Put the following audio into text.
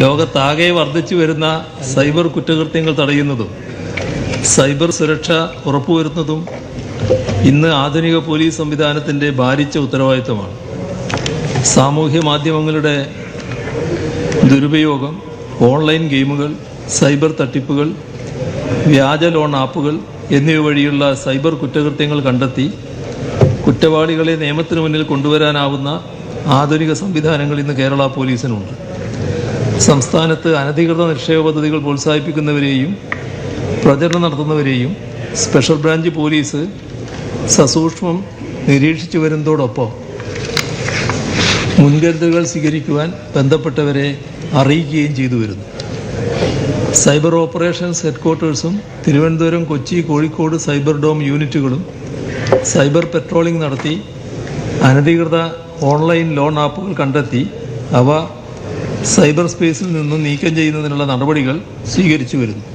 ലോകത്താകെ വർദ്ധിച്ചു വരുന്ന സൈബർ കുറ്റകൃത്യങ്ങൾ തടയുന്നതും സൈബർ സുരക്ഷ ഉറപ്പുവരുത്തുന്നതും ഇന്ന് ആധുനിക പോലീസ് സംവിധാനത്തിൻ്റെ ഭാരിച്ച ഉത്തരവാദിത്തമാണ്. സാമൂഹ്യ മാധ്യമങ്ങളുടെ ദുരുപയോഗം, ഓൺലൈൻ ഗെയിമുകൾ, സൈബർ തട്ടിപ്പുകൾ, വ്യാജ ലോൺ ആപ്പുകൾ എന്നിവ വഴിയുള്ള സൈബർ കുറ്റകൃത്യങ്ങൾ കണ്ടെത്തി കുറ്റവാളികളെ നിയമത്തിന് മുന്നിൽ കൊണ്ടുവരാനാവുന്ന ആധുനിക സംവിധാനങ്ങൾ ഇന്ന് കേരള പോലീസിനുണ്ട്. സംസ്ഥാനത്ത് അനധികൃത നിക്ഷേപ പദ്ധതികൾ പ്രോത്സാഹിപ്പിക്കുന്നവരെയും പ്രചരണം നടത്തുന്നവരെയും സ്പെഷ്യൽ ബ്രാഞ്ച് പോലീസ് സസൂക്ഷ്മം നിരീക്ഷിച്ചു വരുന്നതോടൊപ്പം മുൻകരുതലുകൾ സ്വീകരിക്കുവാൻ ബന്ധപ്പെട്ടവരെ അറിയിക്കുകയും ചെയ്തു വരുന്നു. സൈബർ ഓപ്പറേഷൻസ് ഹെഡ്ക്വാർട്ടേഴ്സും തിരുവനന്തപുരം, കൊച്ചി, കോഴിക്കോട് സൈബർ ഡോം യൂണിറ്റുകളും സൈബർ പെട്രോളിംഗ് നടത്തി അനധികൃത ഓൺലൈൻ ലോൺ ആപ്പുകൾ കണ്ടെത്തി അവ സൈബർ സ്പേസിൽ നിന്നും നീക്കം ചെയ്യുന്നതിനുള്ള നടപടികൾ സ്വീകരിച്ചു വരുന്നു.